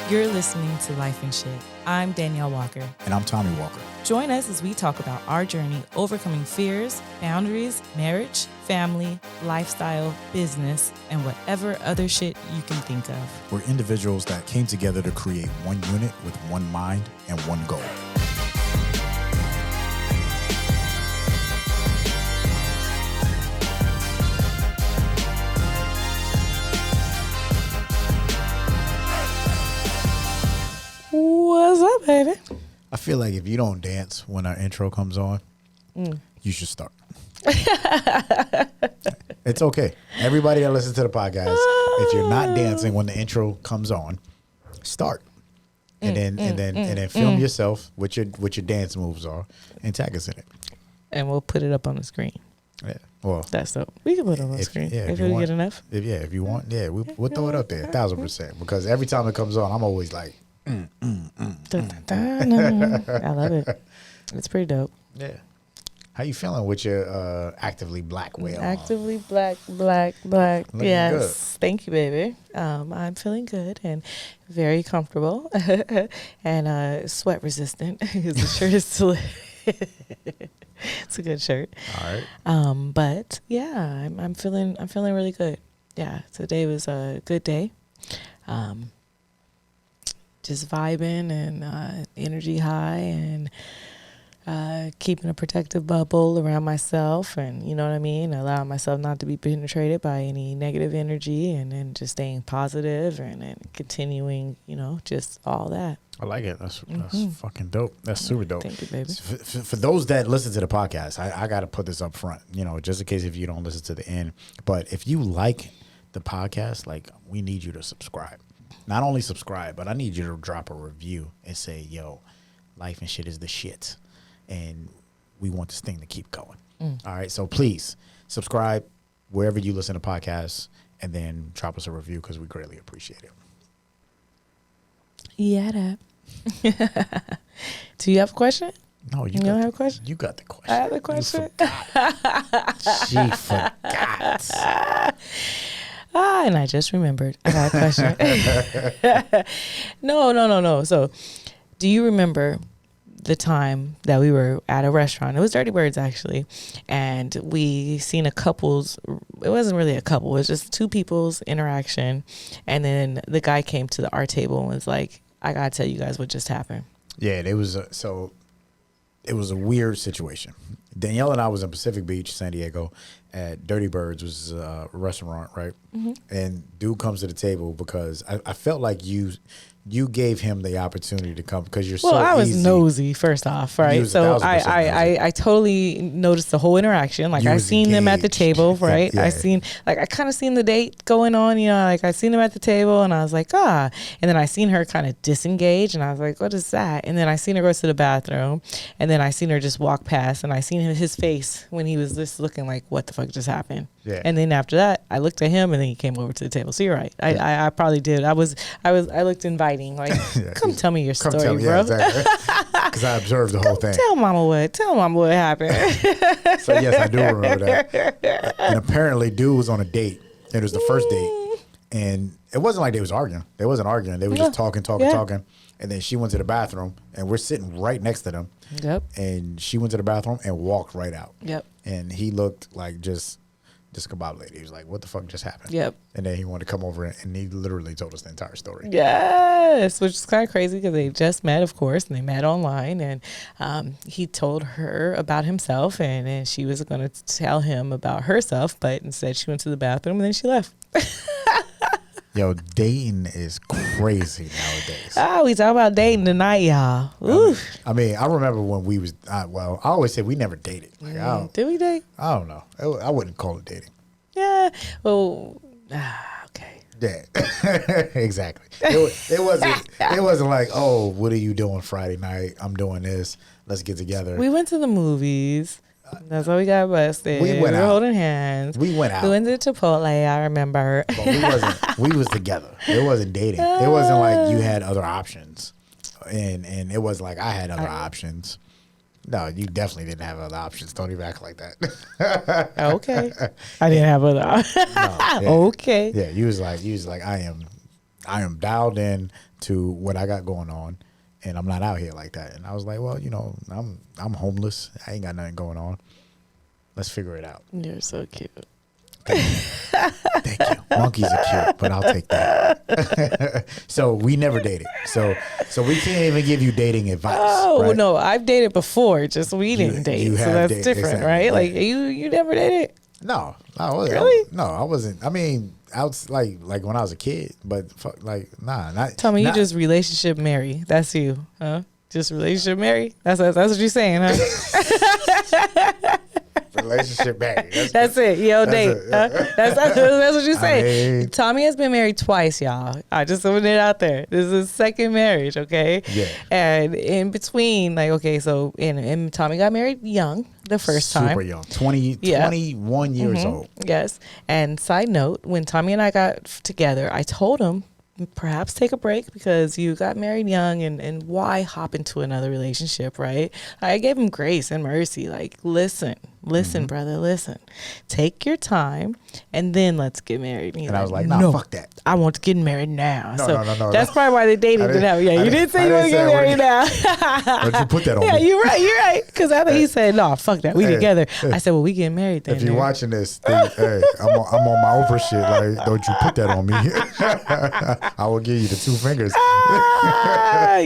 You're listening to Lyfe and Shyt. I'm Daneyel Walker. And I'm Tommy Walker. Join us as we talk about our journey overcoming fears, boundaries, marriage, family, lifestyle, business, and whatever other shit you can think of. We're individuals that came together to create one unit with one mind and one goal. What's up, baby? I feel like if you don't dance when our intro comes on, you should start. It's okay. Everybody that listens to the podcast, if you're not dancing when the intro comes on, start. And then film yourself what your dance moves are and tag us in it. And we'll put it up on the screen. Yeah. Well, that's dope. We can put it on the screen if we get enough. If you want, we'll throw it up there 1,000%. Because every time it comes on, I'm always like, Dun, dun, dun, dun. I love it. It's pretty dope. Yeah. How you feeling with your actively black whale? Actively black. Looking yes. good. Thank you, baby. I'm feeling good and very comfortable and sweat resistant because the shirt is still it's a good shirt. All right. But yeah, I'm feeling really good. Yeah. Today was a good day. Just vibing and energy high and keeping a protective bubble around myself, and you know what I mean, allowing myself not to be penetrated by any negative energy, and then just staying positive and continuing, just all that. I like it. That's fucking dope. That's super dope. Thank you, baby. For those that listen to the podcast, I got to put this up front, just in case if you don't listen to the end. But if you like the podcast, we need you to subscribe. Not only subscribe, but I need you to drop a review and say, yo, Lyfe and Shyt is the shit. And we want this thing to keep going. All right. So please subscribe wherever you listen to podcasts and then drop us a review because we greatly appreciate it. Yeah. Do you have a question? No, you don't have a question? You got the question. I have a question. She forgot. And I just remembered. I got a question. No. So, do you remember the time that we were at a restaurant? It was Dirty Birds, actually. And we seen a couple's, it wasn't really a couple, it was just two people's interaction. And then the guy came to our table and was like, I got to tell you guys what just happened. Yeah, it was a weird situation. Danielle and I was in Pacific Beach, San Diego, at Dirty Birds, which is a restaurant, right? Mm-hmm. And dude comes to the table because I felt like you gave him the opportunity to come because you're so easy. Well, I was nosy, first off, right? So I totally noticed the whole interaction. Like, I seen them at the table, right? Yeah. I kind of seen the date going on, I seen them at the table and I was like, And then I seen her kind of disengage and I was like, what is that? And then I seen her go to the bathroom and then I seen her just walk past and I seen his face when he was just looking like, what the fuck just happened? Yeah. And then after that, I looked at him and then he came over to the table. So you're right. I probably did. I looked inviting. Like, come tell me your story, bro. Yeah, exactly. Because I observed the whole thing. Tell mama what happened. So yes, I do remember that. And apparently, dude was on a date. It was the first date, and it wasn't like they was arguing. They wasn't arguing. They were just talking. And then she went to the bathroom, and we're sitting right next to them. Yep. And she went to the bathroom and walked right out. Yep. And he looked like just this kebab lady. He was like, what the fuck just happened? Yep. And then he wanted to come over and he literally told us the entire story. Yes, which is kind of crazy because they just met, of course, and they met online. And he told her about himself and then she was going to tell him about herself, but instead she went to the bathroom and then she left. Yo, dating is crazy nowadays. We talk about dating tonight, y'all. I mean, I remember when we was, I always say we never dated. Like, did we date? I don't know. I wouldn't call it dating. Yeah. Well, okay. Yeah, exactly. It wasn't like, oh, what are you doing Friday night? I'm doing this. Let's get together. We went to the movies. That's why we got busted. We were holding hands. We went out. We went to Chipotle, I remember. But we was together. It wasn't dating. It wasn't like you had other options. And it wasn't like I had other options. No, you definitely didn't have other options. Don't even act like that. Okay. I didn't have other options. No, yeah. Okay. Yeah, you was like, I am am dialed in to what I got going on, and I'm not out here like that. And I was like, well, I'm homeless. I ain't got nothing going on. Let's figure it out. You're so cute. Thank you. Monkeys are cute, but I'll take that. So we never dated. So we can't even give you dating advice. Oh, right? no, I've dated before. Just we didn't date. So that's different, exactly, right? Yeah. Like you never dated? No, I wasn't. Really? No, I wasn't. I mean, I was like when I was a kid, but nah. Tommy, you just relationship marry. That's you, huh? Just relationship marry. That's what you're saying, huh? Relationship married. That's it. Yo, date. That's what you say. Tommy has been married twice, y'all. I just put it out there. This is his second marriage, okay? Yeah. And in between, so and Tommy got married young the first time. Super young. 21 years old. Yes. And side note, when Tommy and I got together, I told him, perhaps take a break because you got married young and why hop into another relationship, right? I gave him grace and mercy. Like, listen, brother, listen. Take your time and then let's get married. And I was like, no, fuck that. I want to get married now. No, that's probably why they dated it out. Yeah, you didn't say you want to get married now. But you put that on me. Yeah, you're right. Because I think he said, no, fuck that. We together. I said, well, we getting married then. If you're watching this, then, hey, I'm on my Oprah shit. Like, don't you put that on me. I will give you the 2 fingers.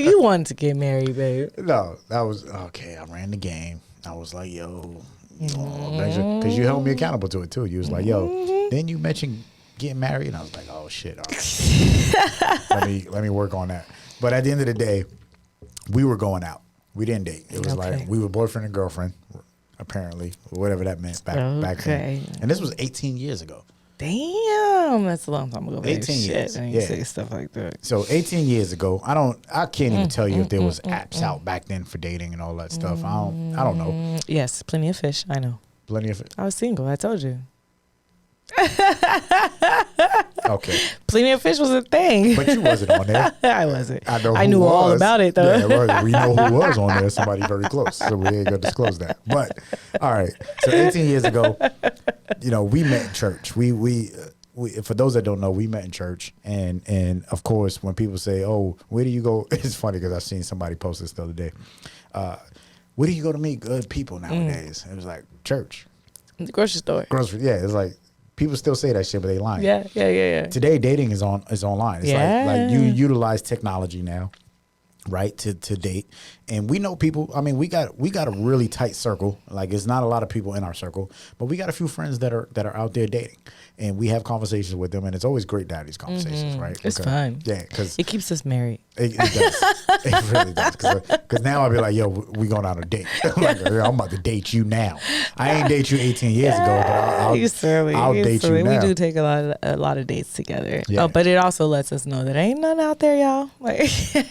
You wanted to get married, babe. No, that was, okay, I ran the game. I was like, yo, because you held me accountable to it too. You was like, yo, then you mentioned getting married, and I was like, oh shit, let me work on that. But at the end of the day, we were going out. We didn't date. It was like we were boyfriend and girlfriend, apparently, whatever that meant back then. And this was 18 years ago. Damn, that's a long time ago. 18 years. And you say stuff like that. So 18 years ago, I can't even tell you if there was apps out back then for dating and all that stuff. I don't know. Yes, plenty of fish. I know. Plenty of fish. I was single. I told you. Okay. Plenty of fish was a thing. But you wasn't on there. I wasn't. I knew all about it though. Yeah, we know who was on there. Somebody very close. So we ain't gonna disclose that. But all right. So 18 years ago, we met in church. We for those that don't know, we met in church, and of course, when people say, "Oh, where do you go?" It's funny because I seen somebody post this the other day. Where do you go to meet good people nowadays? It was like church, the grocery store. Yeah, it's like people still say that shit, but they lying. Yeah. Today, dating is online. It's like you utilize technology now, right, to date. And we know people. I mean, we got a really tight circle. Like, it's not a lot of people in our circle, but we got a few friends that are out there dating, and we have conversations with them, and it's always great to have these conversations, right? It's fun. Yeah, because it keeps us married. It does. It really does. Because now I'll be like, yo, we going on a date. I'm about to date you now. I ain't date you 18 years ago, but I'll date you now. We do take a lot of dates together. Yeah. Oh, but it also lets us know that ain't nothing out there, y'all. Like,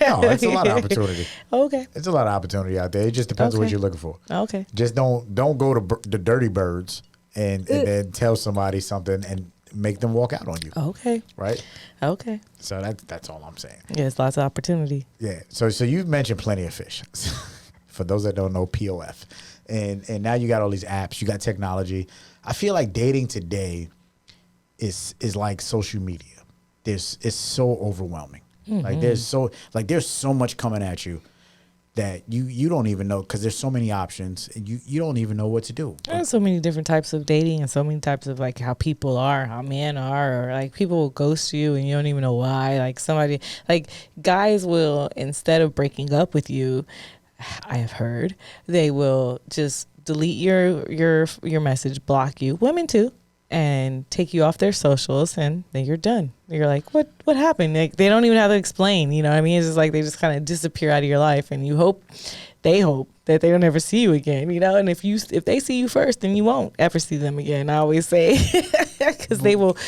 no, it's a lot of opportunity. Okay. It's a lot of opportunity out there. It just depends on what you're looking for. Okay. Just don't go to the dirty birds and then tell somebody something and make them walk out on you. Okay. Right? Okay. So that's all I'm saying. Yeah, it's lots of opportunity. Yeah. So you've mentioned plenty of fish. For those that don't know, POF. And now you got all these apps, you got technology. I feel like dating today is like social media. It's so overwhelming. Like there's so much coming at you that you don't even know, because there's so many options and you don't even know what to do. There's so many different types of dating and so many types of like how people are, how men are, or like people will ghost you and you don't even know why. Like somebody, like guys will, instead of breaking up with you, I have heard, they will just delete your message, block you. Women too. And take you off their socials, and then you're done. You're like, what happened? Like, they don't even have to explain, you know what I mean? It's just like they just kind of disappear out of your life, and they hope that they don't ever see you again, you know? And if they see you first, then you won't ever see them again, I always say, because they will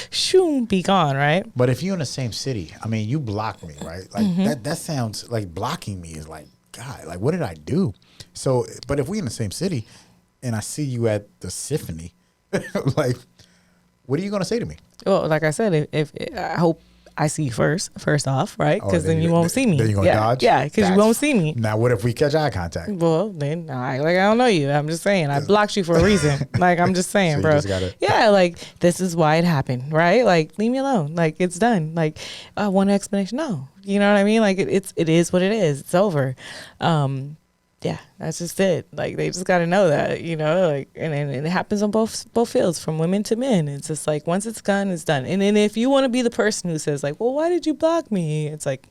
be gone, right? But if you're in the same city, I mean, you block me, right? Like that sounds like blocking me is like, God, like what did I do? So, but if we in the same city and I see you at the Symphony, like, what are you going to say to me? Well, like I said, if I I see you first off, right? Because then you won't see me. Then you're gonna dodge? Yeah, because you won't see me. Now, what if we catch eye contact? Well, then I don't know you. I'm just saying, I blocked you for a reason. Like, I'm just saying, So bro. Just yeah, like, this is why it happened, right? Like, leave me alone. Like, it's done. Like, one explanation. No, you know what I mean? Like, it is what it is. It's over. Yeah, that's just it. Like, they just got to know that, you know, like, and it happens on both fields, from women to men. It's just like, once it's done, it's done. And then if you want to be the person who says like, well, why did you block me? It's like,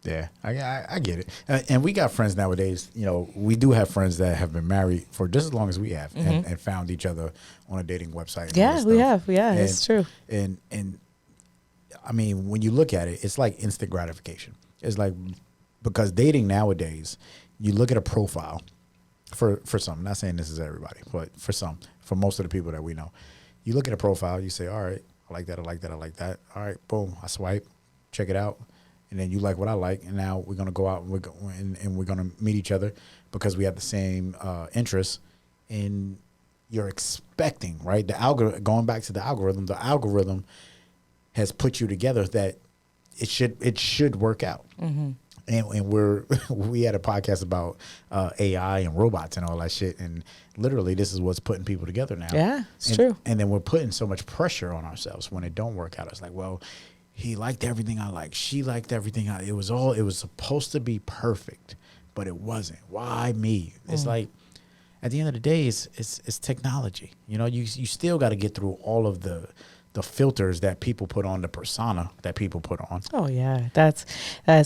yeah, I get it. And we got friends nowadays, you know, we do have friends that have been married for just as long as we have and found each other on a dating website. Yeah, we have. Yeah, it's true. And I mean, when you look at it, it's like instant gratification. It's like, because dating nowadays, you look at a profile for some, not saying this is everybody, but for most of the people that we know, you look at a profile, you say, all right, I like that, I like that, I like that. All right, boom, I swipe, check it out. And then you like what I like. And now we're going to go out and we're going to meet each other because we have the same interests. And you're expecting, right? Going back to the algorithm has put you together that it should work out. Mm-hmm. And we had a podcast about AI and robots and all that shit. And literally this is what's putting people together now. Yeah, it's true. And then we're putting so much pressure on ourselves when it don't work out. It's like, well, he liked everything I liked. She liked everything. It was supposed to be perfect, but it wasn't. Why me? It's like, at the end of the day, it's technology. You know, you still got to get through all of the filters that people put on, the persona that people put on. Oh yeah, that's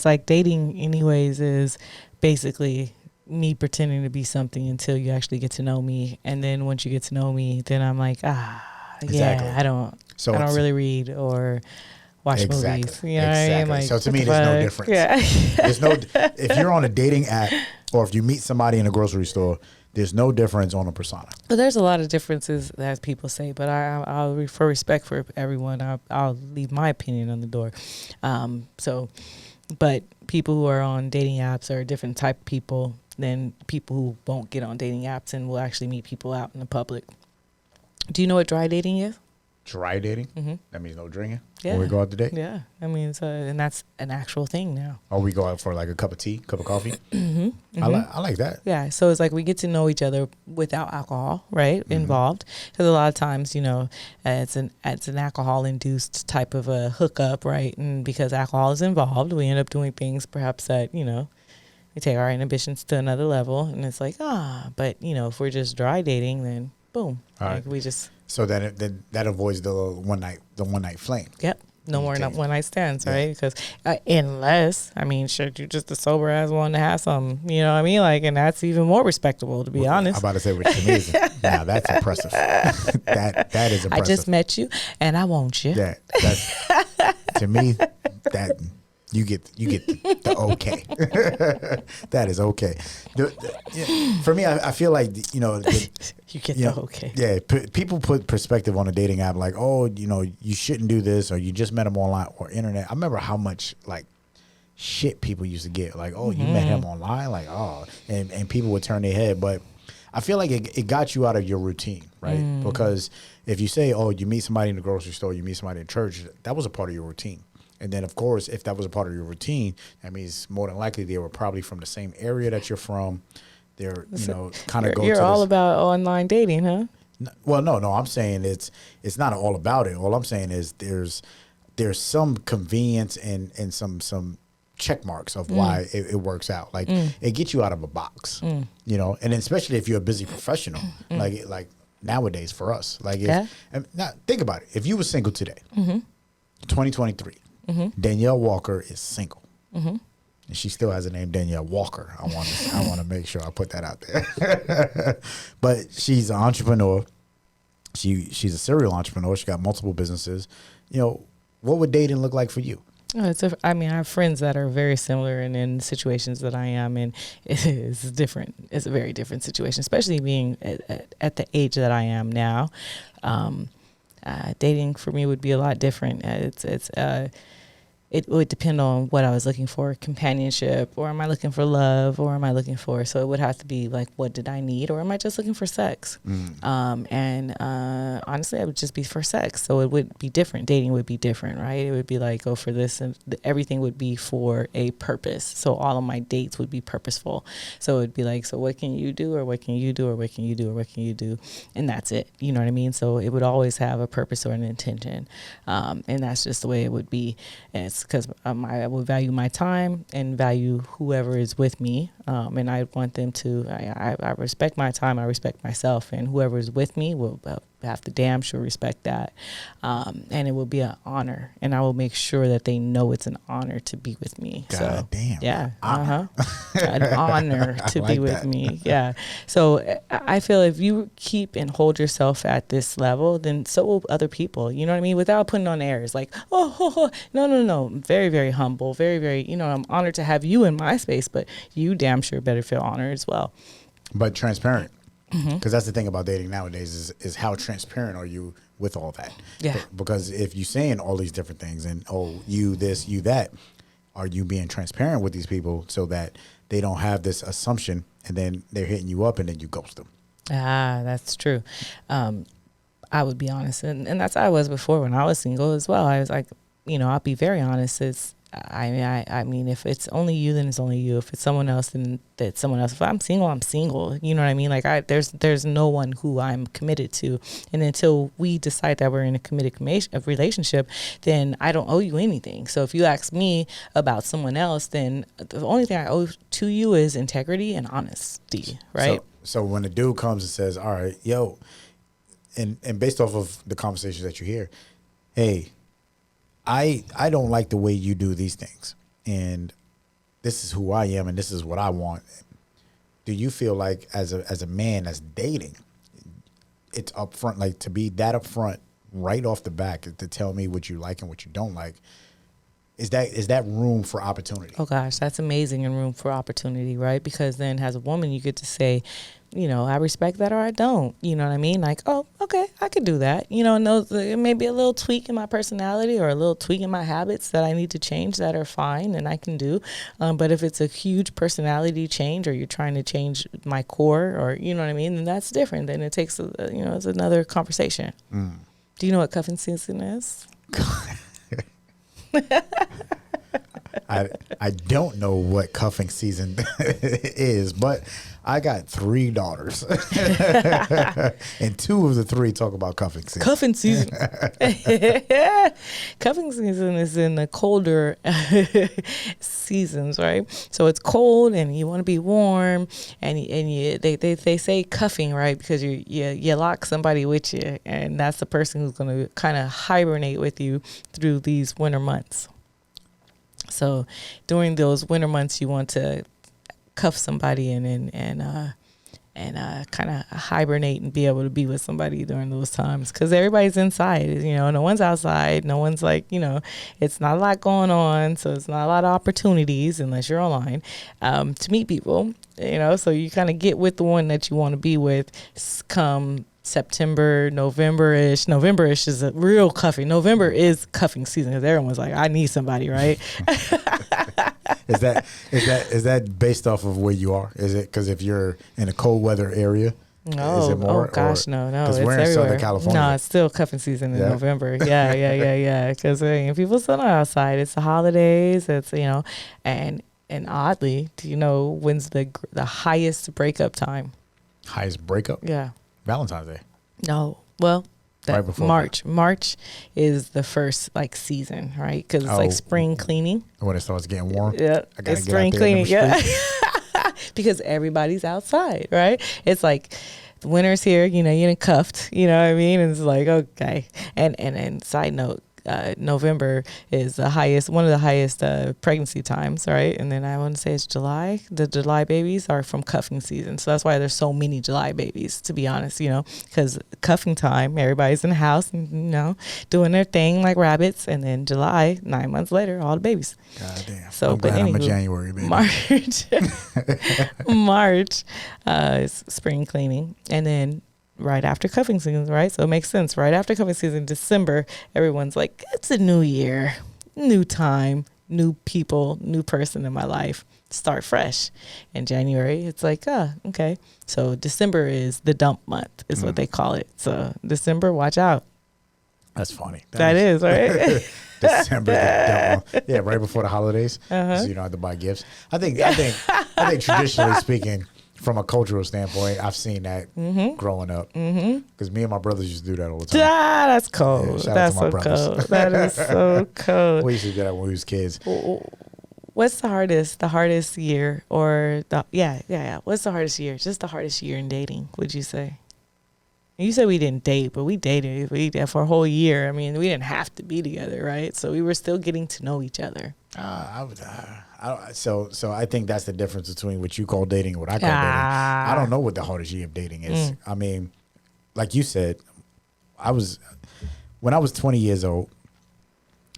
like dating anyways, is basically me pretending to be something until you actually get to know me. And then once you get to know me, then I'm like, exactly. Yeah, I don't really read or watch movies. You know what I mean? Like, so to me, there's no difference. Yeah. If you're on a dating app or if you meet somebody in a grocery store, there's no difference on a persona. Well, there's a lot of differences as people say, but I'll for respect for everyone, I'll leave my opinion on the door. But people who are on dating apps are a different type of people than people who won't get on dating apps and will actually meet people out in the public. Do you know what dry dating is? Dry dating? Mm-hmm. That means no drinking? Yeah. When we go out to date? Yeah. I mean, and that's an actual thing now. Or we go out for like a cup of tea, cup of coffee? Mm-hmm. Mm-hmm. I like that. Yeah. So it's like we get to know each other without alcohol, right? Mm-hmm. Involved. Because a lot of times, you know, it's an alcohol-induced type of a hookup, right? And because alcohol is involved, we end up doing things perhaps that, you know, we take our inhibitions to another level. And it's like, but, you know, if we're just dry dating, then boom. All right. We just... So then that avoids the one night flame. Yep. No more one night stands, right? Because unless, I mean, shit, you just a sober ass one to have something, you know what I mean? Like, and that's even more respectable, to be honest. I'm about to say, which is amazing. Now that's impressive. that is impressive. I just met you and I want you. Yeah, that's to me that. You get the okay. That is okay. For me, I feel like, you know. You get the okay. Yeah, people put perspective on a dating app like, oh, you know, you shouldn't do this, or you just met him online or internet. I remember how much, like, shit people used to get. Like, oh, you met him online? Like, oh. And people would turn their head. But I feel like it got you out of your routine, right? Because if you say, oh, you meet somebody in the grocery store, you meet somebody in church, that was a part of your routine. And then, of course, if that was a part of your routine, that means more than likely they were probably from the same area that you're from. They're, you know, kind of go to You're all about online dating, huh? Well, no. I'm saying it's not all about it. All I'm saying is there's some convenience and some check marks of why it works out. Like, it gets you out of a box, you know, and especially if you're a busy professional, like nowadays for us. Like, now, think about it. If you were single today, 2023, Daneyel Walker is single. And she still has a name, Daneyel Walker. I want to make sure I put that out there. But she's an entrepreneur. She's a serial entrepreneur. She got multiple businesses. You know, what would dating look like for you? I mean, I have friends that are very similar and in situations that I am in. It is different. It's a very different situation, especially being at the age that I am now. Dating for me would be a lot different. it would depend on what I was looking for, companionship, or am I looking for love, or am I looking for, so it would have to be like, what did I need, or am I just looking for sex? Honestly, I would just be for sex. So it would be different. Dating would be different, right? It would be like, go for this, and everything would be for a purpose. So all of my dates would be purposeful. So it would be like, so what can you do, or what can you do, or what can you do, or what can you do? And that's it. You know what I mean? So it would always have a purpose or an intention. And that's just the way it would be. And it's because I would value my time and value whoever is with me. And I want them to, I respect my time, I respect myself, and whoever is with me will have to damn sure respect that. And it will be an honor, and I will make sure that they know it's an honor to be with me. God damn. Yeah. An honor to be with me. Yeah. So I feel if you keep and hold yourself at this level, then so will other people, you know what I mean? Without putting on airs like, no. Very, very humble, very, very, I'm honored to have you in my space, but you damn sure better feel honored as well. But transparent. Because that's the thing about dating nowadays is how transparent are you with all that? Yeah. Because if you're saying all these different things and, you this, you that, are you being transparent with these people so that they don't have this assumption and then they're hitting you up and then you ghost them? That's true. I would be honest. And that's how I was before when I was single as well. I was like, I'll be very honest. I mean, if it's only you, then it's only you. If it's someone else, then that's someone else. If I'm single, I'm single. You know what I mean? Like there's no one who I'm committed to. And until we decide that we're in a committed relationship, then I don't owe you anything. So if you ask me about someone else, then the only thing I owe to you is integrity and honesty, right? So when a dude comes and says, all right, yo, and based off of the conversations that you hear, hey, I don't like the way you do these things, and this is who I am, and this is what I want. Do you feel like as a man that's dating, it's upfront, like to be that upfront right off the back to tell me what you like and what you don't like? Is that room for opportunity? Oh gosh, that's amazing, and room for opportunity, right? Because then as a woman, you get to say, I respect that or I don't. You know what I mean? Like, oh, okay, I could do that. And those, it may be a little tweak in my personality or a little tweak in my habits that I need to change that are fine and I can do. But if it's a huge personality change, or you're trying to change my core, or you know what I mean, then that's different. Then it takes, it's another conversation. Do you know what cuffing season is? I don't know what cuffing season is, but I got 3 daughters, and 2 of the 3 talk about cuffing season. Cuffing season. Cuffing season is in the colder seasons, right? So it's cold, and you want to be warm, and they say cuffing, right? Because you lock somebody with you, and that's the person who's going to kind of hibernate with you through these winter months. So during those winter months, you want to cuff somebody and kind of hibernate and be able to be with somebody during those times, because everybody's inside. No one's outside. No one's like, it's not a lot going on, so it's not a lot of opportunities unless you're online to meet people. So you kind of get with the one that you want to be with come September, November-ish. November-ish is a real cuffing. November is cuffing season because everyone's like, I need somebody, right? Is that based off of where you are? Is it because if you're in a cold weather area? No. Is it more? Oh gosh, no. Because we're in Southern California. No, it's still cuffing season in November. Yeah. Because people still not outside. It's the holidays. It's and oddly, do you know when's the highest breakup time? Highest breakup? Yeah. Valentine's Day. No. Well, right before March. March is the first season, right? Because it's like spring cleaning. When it starts getting warm. Yeah. I gotta get spring cleaning. Yeah. Because everybody's outside, right? It's like the winter's here. You're in cuffed. You know what I mean? And it's like, okay. And side note, November is one of the highest pregnancy times, right? And then I want to say it's July. The July babies are from cuffing season, so that's why there's so many July babies. To be honest, because cuffing time, everybody's in the house and doing their thing like rabbits, and then July, 9 months later, all the babies. God damn. So, I'm glad I'm a January baby. March is spring cleaning, and then right after cuffing season, right? So it makes sense. Right after cuffing season, December, everyone's like, it's a new year. new time, new people, new person in my life. Start fresh. In January, it's like, okay. So December is the dump month, is what they call it. So December, watch out. That's funny. That is right. December, the dump month. Yeah, right before the holidays, so you don't have to buy gifts. I think traditionally speaking, from a cultural standpoint, I've seen that growing up. Because me and my brothers used to do that all the time. That's cold. Yeah, that's so cold. That is so cold. We used to do that when we was kids. What's the hardest year or what's the hardest year? Just the hardest year in dating, would you say? You said we didn't date, but we dated. We did for a whole year. I mean, we didn't have to be together, right? So we were still getting to know each other. So I think that's the difference between what you call dating and what I call dating. I don't know what the hardest year of dating is. I mean, like you said, when I was 20 years old,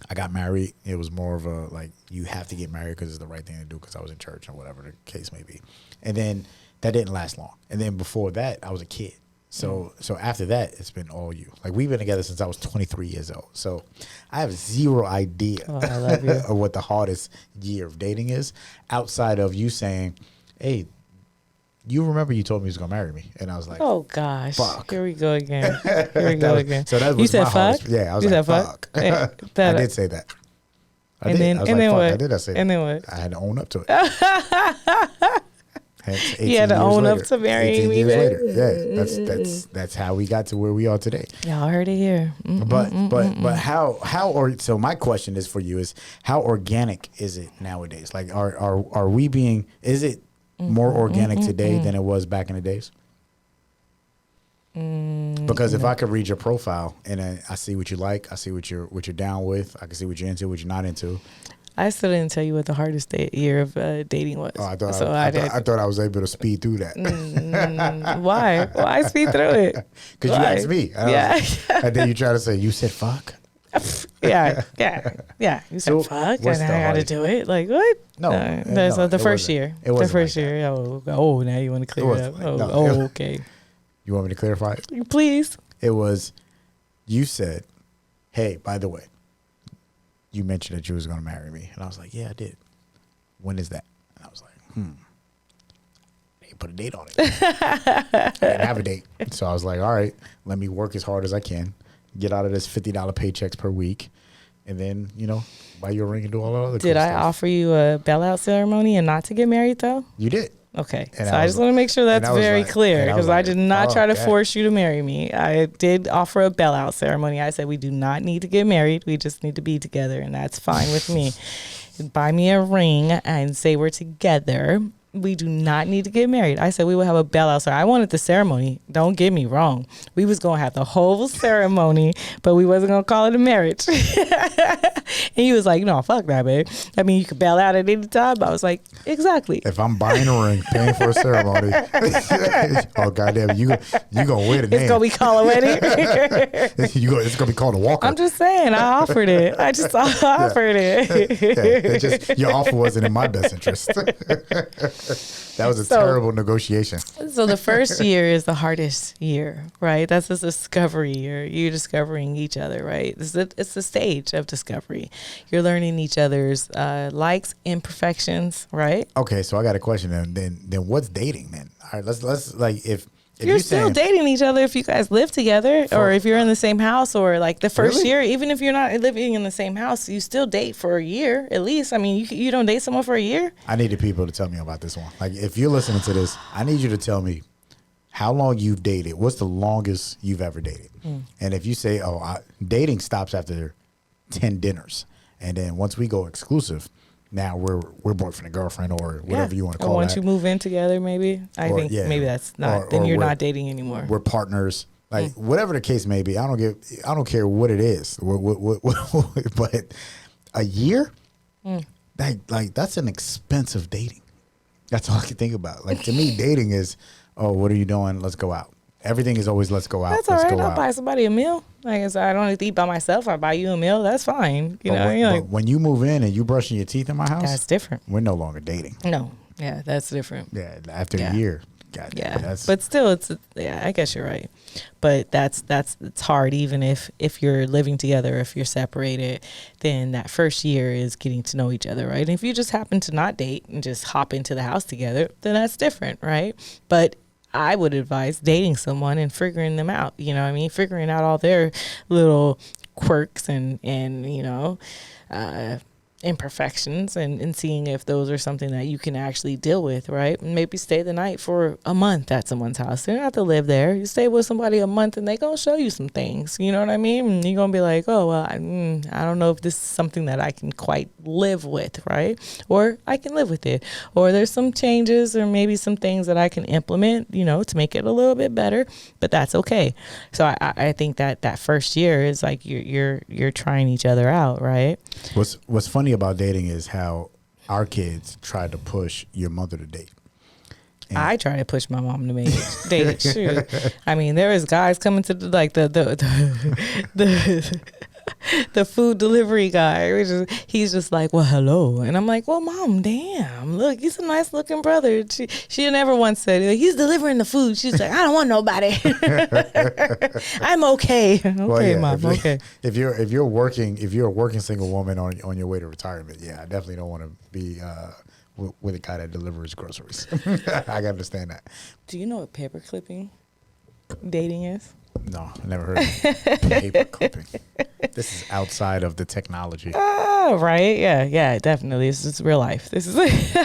I got married. It was more of a, like, you have to get married because it's the right thing to do because I was in church or whatever the case may be. And then that didn't last long. And then before that, I was a kid. So after that, it's been all you. Like, we've been together since I was 23 years old. So I have zero idea of what the hardest year of dating is outside of you saying, hey, you remember you told me you was going to marry me. And I was like, oh, gosh. Fuck. Here we go again. Again. So that was you said my fuck? hardest. Yeah, I was like, fuck. Yeah, I did say that. I did say that. And then what? I had to own up to it. You had to own up to marrying me. 18 years later. Yeah, that's how we got to where we are today. Y'all heard it here. But so my question is for you is, how organic is it nowadays? Like, are we being, is it more organic today than it was back in the days? Because if I could read your profile and I see what you like, I see what you're down with, I can see what you're into, what you're not into. I still didn't tell you what the hardest year of dating was. Oh, I thought I was able to speed through that. Why? Why speed through it? Because you asked me. And then you try to say, you said fuck? Yeah. You said fuck, and I got to do it. Like, what? No. The first year. It was the first year. Oh, now you want to clear it up. Okay. You want me to clarify it? Please. It was, you said, hey, by the way, you mentioned that you was going to marry me. And I was like, yeah, I did. When is that? And I was like, They put a date on it. I didn't have a date. So I was like, all right, let me work as hard as I can, get out of this $50 paychecks per week, and then, buy you a ring and do all that other Did I stuff. offer you a bailout ceremony and not to get married, though? You did. Okay, so I just want to make sure that's very clear, because I did not try to force you to marry me. I did offer a bailout ceremony. I said we do not need to get married. We just need to be together, and that's fine with me. Buy me a ring and say we're together. We do not need to get married. I said we would have a bailout ceremony. I wanted the ceremony. Don't get me wrong. We was going to have the whole ceremony, but we wasn't going to call it a marriage. And he was like, no, fuck that, babe. I mean, you could bail out at any time. I was like, exactly. If I'm buying a ring, paying for a ceremony, oh, goddamn, you going to wear the name. It's going to be called a wedding. It's going to be called a Walker. I'm just saying, I offered it. I just offered it. Your offer wasn't in my best interest. That was a terrible negotiation. So the first year is the hardest year, right? That's the discovery year. You're discovering each other, right? It's the stage of discovery. You're learning each other's likes, imperfections, right? Okay, so I got a question then. Then what's dating then? All right, let's like if you're still dating each other if you guys live together, or if you're in the same house, or like the first year, even if you're not living in the same house, you still date for a year at least. I mean, you don't date someone for a year. I needed people to tell me about this one. Like, if you're listening to this, I need you to tell me how long you've dated. What's the longest you've ever dated? And if you say, dating stops after 10 dinners, and then once we go exclusive, now we're boyfriend and girlfriend, or whatever you want to call it. Or once you move in together, maybe. I think maybe that's not. Then you're not dating anymore. We're partners. Like, whatever the case may be, I don't care what it is. But a year, like that's an expensive dating. That's all I can think about. Like, to me, dating is, what are you doing? Let's go out. Everything is always let's go out. That's all right. I'll buy somebody a meal. Like I said, I don't have to eat by myself. I buy you a meal. That's fine. But when you move in and you brushing your teeth in my house, that's different. We're no longer dating. No. Yeah, that's different. Yeah, after a year. God, yeah. But still, I guess you're right. But it's hard, even if you're living together, if you're separated, then that first year is getting to know each other, right? And if you just happen to not date and just hop into the house together, then that's different, right? But I would advise dating someone and figuring them out, you know what I mean? Figuring out all their little quirks and you know, imperfections and seeing if those are something that you can actually deal with, right? And maybe stay the night for a month at someone's house. You don't have to live there. You stay with somebody a month and they gonna show you some things, you know what I mean? And you're gonna be like, oh, well, I don't know if this is something that I can quite live with, right? Or I can live with it. Or there's some changes or maybe some things that I can implement, you know, to make it a little bit better, but that's okay. So I think that first year is like you're trying each other out, right? What's funny about dating is how our kids try to push your mother to date. And I try to push my mom to date. Shoot. I mean, there is guys coming to the food delivery guy. He's just like, well, hello. And I'm like, well, Mom, damn, look, he's a nice looking brother. She never once said, he's delivering the food. She's like, I don't want nobody. I'm okay. Okay, yeah, Mom, okay. If you're a working single woman on your way to retirement, yeah, I definitely don't want to be with a guy that delivers groceries. I can understand that. Do you know what paper clipping dating is? No, I never heard of paper clipping. This is outside of the technology. Oh, right. Yeah, definitely. This is real life. This is this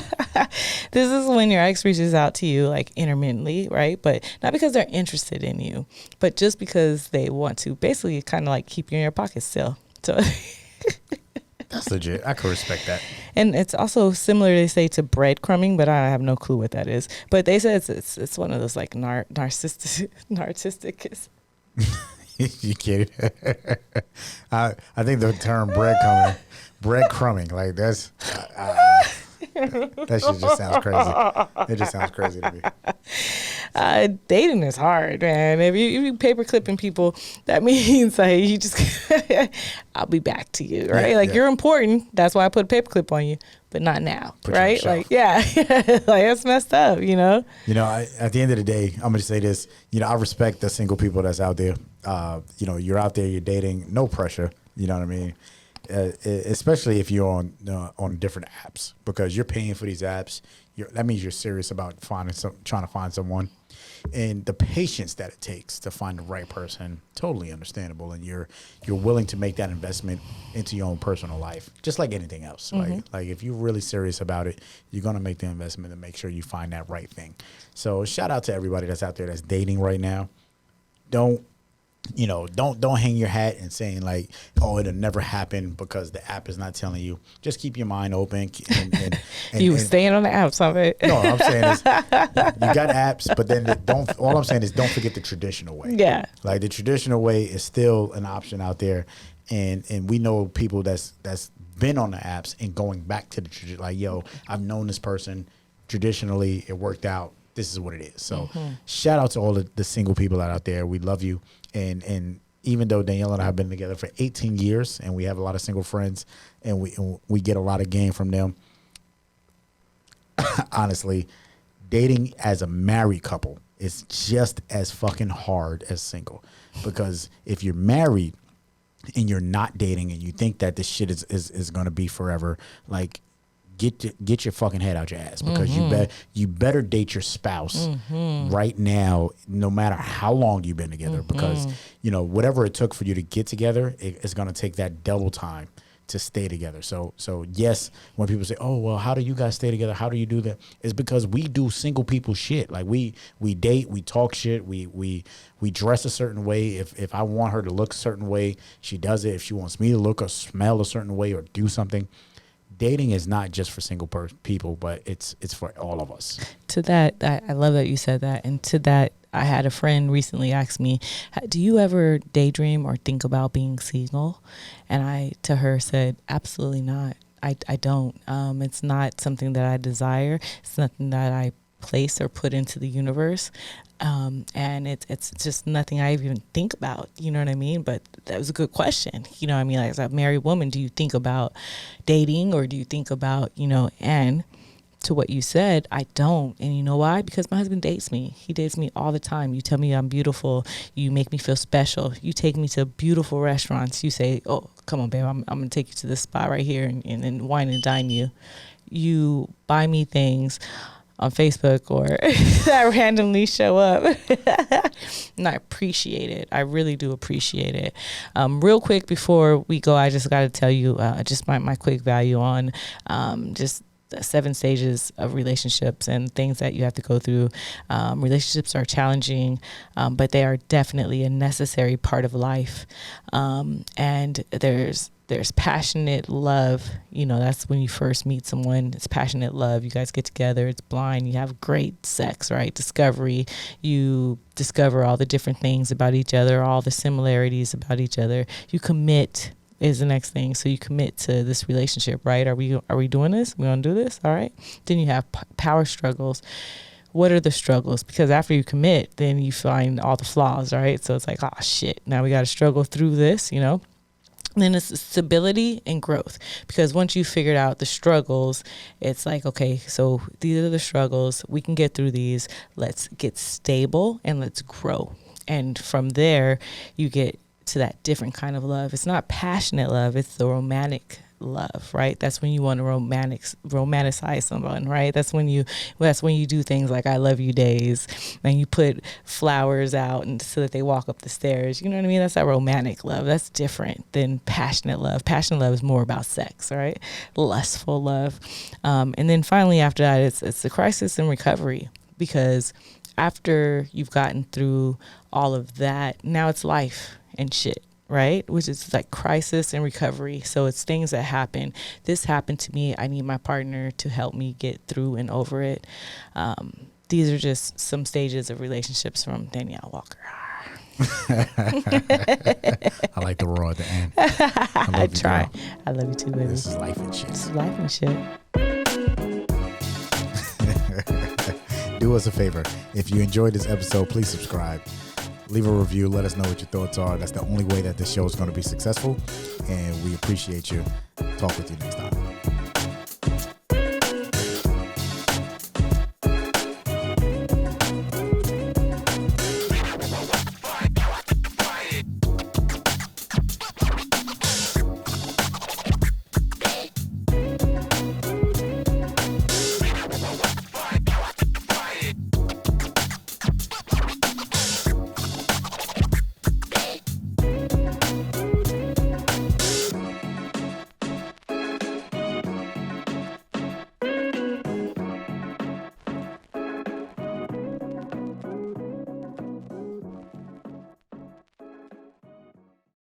is when your ex reaches out to you like intermittently, right? But not because they're interested in you, but just because they want to basically kind of like keep you in your pocket still. So that's legit. I can respect that. And it's also similar, they say, to breadcrumbing, but I have no clue what that is. But they say it's one of those like narcissistic. You kidding? I think the term breadcrumbing, like that's that shit just sounds crazy. It just sounds crazy to me. Dating is hard, man. If you paper clipping people, that means like you just I'll be back to you, right? Yeah. You're important. That's why I put a paper clip on you, but not now, right? Like, yeah, like that's messed up, you know. You know, at the end of the day, I'm gonna say this. You know, I respect the single people that's out there. You know, you're out there, you're dating, no pressure. You know what I mean? Especially if you're on different apps, because you're paying for these apps. That means you're serious about trying to find someone, and the patience that it takes to find the right person, totally understandable. And you're willing to make that investment into your own personal life, just like anything else. Mm-hmm. Like if you're really serious about it, you're gonna make the investment and make sure you find that right thing. So shout out to everybody that's out there that's dating right now. Don't hang your hat and saying like, oh, it'll never happen because the app is not telling you. Just keep your mind open. And you staying on the apps of it. No, I'm saying is you got apps, but then all I'm saying is don't forget the traditional way. Yeah. Like the traditional way is still an option out there. And we know people that's been on the apps and going back to the tradition. Like, yo, I've known this person traditionally. It worked out. This is what it is. So shout out to all the single people out there. We love you. And even though Daneyel and I have been together for 18 years and we have a lot of single friends and we get a lot of gain from them, honestly, dating as a married couple is just as fucking hard as single. Because if you're married and you're not dating and you think that this shit is going to be forever, like, get your fucking head out your ass, because you better date your spouse right now, no matter how long you've been together, because you know whatever it took for you to get together, it's gonna take that double time to stay together. So yes, when people say, oh well, how do you guys stay together? How do you do that? It's because we do single people shit. Like we date, we talk shit, we dress a certain way. If I want her to look a certain way, she does it. If she wants me to look or smell a certain way or do something. Dating is not just for single people, but it's for all of us. To that, I love that you said that. And to that, I had a friend recently ask me, do you ever daydream or think about being single? And I, to her, said, absolutely not. I don't. It's not something that I desire. It's nothing that I place or put into the universe. And it's just nothing I even think about, you know what I mean? But that was a good question. You know what I mean? Like, as a married woman, do you think about dating, or do you think about, and to what you said, I don't. And you know why? Because my husband dates me. He dates me all the time. You tell me I'm beautiful. You make me feel special. You take me to beautiful restaurants. You say, oh, come on, babe, I'm going to take you to this spot right here and wine and dine you. You buy me things on Facebook or that randomly show up. And I appreciate it. I really do appreciate it. Real quick before we go, I just got to tell you just my quick value on just the 7 stages of relationships and things that you have to go through. Relationships are challenging, but they are definitely a necessary part of life. And there's passionate love. You know, that's when you first meet someone. It's passionate love. You guys get together. It's blind. You have great sex, right? Discovery. You discover all the different things about each other, all the similarities about each other. You commit is the next thing. So you commit to this relationship, right? Are we doing this? We gonna do this? All right. Then you have power struggles. What are the struggles? Because after you commit, then you find all the flaws, right? So it's like, oh shit, now we got to struggle through this, you know? And then it's stability and growth, because once you figured out the struggles, it's like, okay, so these are the struggles. We can get through these. Let's get stable and let's grow. And from there, you get to that different kind of love. It's not passionate love. It's the romantic love, right? That's when you want to romanticize someone, right? That's when you do things like I love you days, and you put flowers out and so that they walk up the stairs. You know what I mean? That's that romantic love. That's different than passionate love. Passionate love is more about sex, right? Lustful love. And then finally after that, it's the crisis and recovery, because after you've gotten through all of that, now it's life and shit, right? Which is like crisis and recovery. So it's things that happen. This happened to me. I need my partner to help me get through and over it. These are just some stages of relationships from Daneyel Walker. I like the roar at the end. I try. Girl. I love you too, baby. This is life and shit. This is life and shit. Do us a favor. If you enjoyed this episode, please subscribe. Leave a review. Let us know what your thoughts are. That's the only way that this show is going to be successful. And we appreciate you. Talk with you next time.